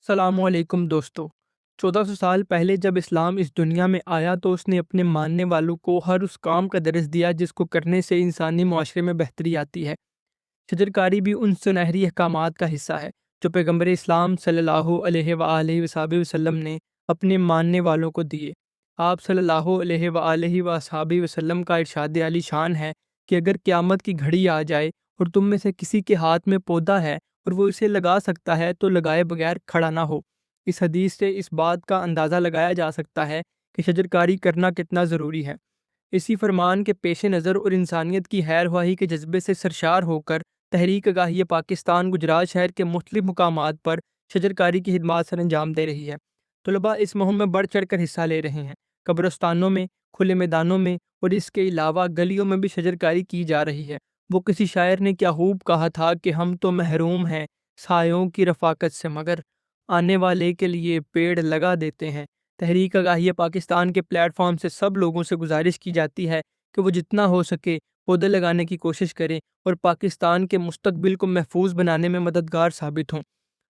السلام علیکم دوستو 1400 سال پہلے جب اسلام اس دنیا میں آیا تو اس نے اپنے ماننے والوں کو ہر اس کام کا درس دیا جس کو کرنے سے انسانی معاشرے میں بہتری آتی ہے۔ شجرکاری بھی ان سنہری احکامات کا حصہ ہے جو پیغمبر اسلام صلی اللہ علیہ وآلہ وصحبہ وسلم نے اپنے ماننے والوں کو دیے۔ آپ صلی اللہ علیہ وآلہ وصحبہ وسلم کا ارشاد عالی شان ہے کہ اگر قیامت کی گھڑی آ جائے اور تم میں سے کسی کے ہاتھ میں پودا ہے اور وہ اسے لگا سکتا ہے تو لگائے بغیر کھڑا نہ ہو۔ اس حدیث سے اس بات کا اندازہ لگایا جا سکتا ہے کہ شجرکاری کرنا کتنا ضروری ہے۔ اسی فرمان کے پیش نظر اور انسانیت کی خیر خواہی کے جذبے سے سرشار ہو کر تحریک آگاہی پاکستان گجرات شہر کے مختلف مقامات پر شجرکاری کی خدمات سر انجام دے رہی ہے۔ طلباء اس مہم میں بڑھ چڑھ کر حصہ لے رہے ہیں۔ قبرستانوں میں، کھلے میدانوں میں اور اس کے علاوہ گلیوں میں بھی شجرکاری کی جا رہی ہے۔ وہ کسی شاعر نے کیا خوب کہا تھا کہ ہم تو محروم ہیں سایوں کی رفاقت سے مگر آنے والے کے لیے پیڑ لگا دیتے ہیں۔ تحریک آگاہی پاکستان کے پلیٹ فارم سے سب لوگوں سے گزارش کی جاتی ہے کہ وہ جتنا ہو سکے پودے لگانے کی کوشش کریں اور پاکستان کے مستقبل کو محفوظ بنانے میں مددگار ثابت ہوں۔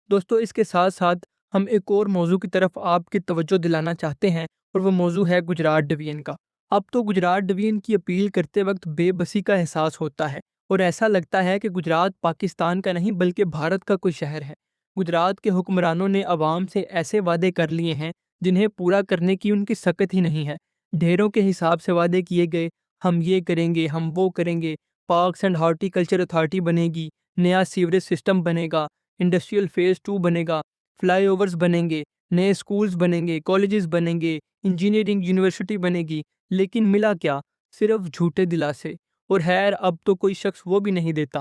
دوستو، اس کے ساتھ ساتھ ہم ایک اور موضوع کی طرف آپ کی توجہ دلانا چاہتے ہیں اور وہ موضوع ہے گجرات ڈویژن کا۔ اب تو گجرات ڈویژن کی اپیل کرتے وقت بے بسی کا احساس ہوتا ہے اور ایسا لگتا ہے کہ گجرات پاکستان کا نہیں بلکہ بھارت کا کوئی شہر ہے۔ گجرات کے حکمرانوں نے عوام سے ایسے وعدے کر لیے ہیں جنہیں پورا کرنے کی ان کی سکت ہی نہیں ہے۔ ڈھیروں کے حساب سے وعدے کیے گئے، ہم یہ کریں گے، ہم وہ کریں گے، parks and horti culture authority بنے گی، نیا سیوریج سسٹم بنے گا، انڈسٹریل فیز 2 بنے گا، فلائی اوورز بنیں گے، نئے سکولز بنیں گے، کالجز بنیں گے، انجینئرنگ یونیورسٹی بنے گی، لیکن ملا کیا؟ صرف جھوٹے دلاسے، اور خیر اب تو کوئی شخص وہ بھی نہیں دیتا۔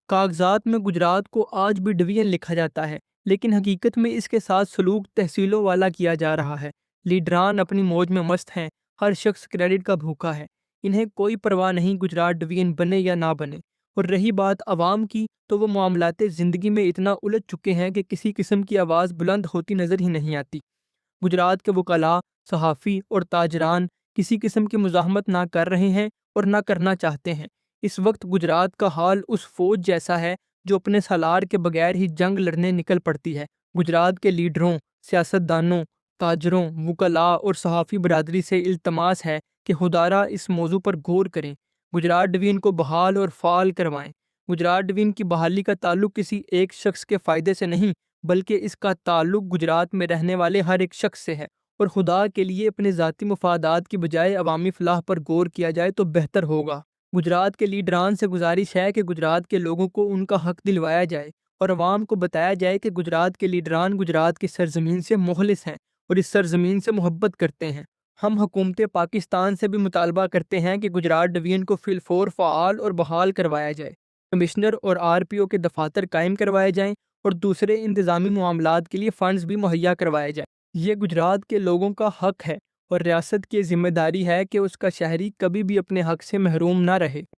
کاغذات میں گجرات کو آج بھی ڈویژن لکھا جاتا ہے لیکن حقیقت میں اس کے ساتھ سلوک تحصیلوں والا کیا جا رہا ہے۔ لیڈران اپنی موج میں مست ہیں، ہر شخص کریڈٹ کا بھوکا ہے، انہیں کوئی پرواہ نہیں گجرات ڈویژن بنے یا نہ بنے۔ اور رہی بات عوام کی تو وہ معاملات زندگی میں اتنا الجھ چکے ہیں کہ کسی قسم کی آواز بلند ہوتی نظر ہی نہیں آتی۔ گجرات کے وکلاء، صحافی اور تاجران کسی قسم کی مزاحمت نہ کر رہے ہیں اور نہ کرنا چاہتے ہیں۔ اس وقت گجرات کا حال اس فوج جیسا ہے جو اپنے سالار کے بغیر ہی جنگ لڑنے نکل پڑتی ہے۔ گجرات کے لیڈروں، سیاستدانوں، تاجروں، وکلاء اور صحافی برادری سے التماس ہے کہ خدارا اس موضوع پر غور کریں، گجرات ڈویژن کو بحال اور فعال کروائیں۔ گجرات ڈویژن کی بحالی کا تعلق کسی ایک شخص کے فائدے سے نہیں بلکہ اس کا تعلق گجرات میں رہنے والے ہر ایک شخص سے ہے، اور خدا کے لیے اپنے ذاتی مفادات کی بجائے عوامی فلاح پر غور کیا جائے تو بہتر ہوگا۔ گجرات کے لیڈران سے گزارش ہے کہ گجرات کے لوگوں کو ان کا حق دلوایا جائے اور عوام کو بتایا جائے کہ گجرات کے لیڈران گجرات کی سرزمین سے مخلص ہیں اور اس سرزمین سے محبت کرتے ہیں۔ ہم حکومت پاکستان سے بھی مطالبہ کرتے ہیں کہ گجرات ڈویژن کو فی الفور فعال اور بحال کروایا جائے، کمشنر اور RPO کے دفاتر قائم کروائے جائیں اور دوسرے انتظامی معاملات کے لیے فنڈز بھی مہیا کروائے جائیں۔ یہ گجرات کے لوگوں کا حق ہے اور ریاست کی ذمہ داری ہے کہ اس کا شہری کبھی بھی اپنے حق سے محروم نہ رہے۔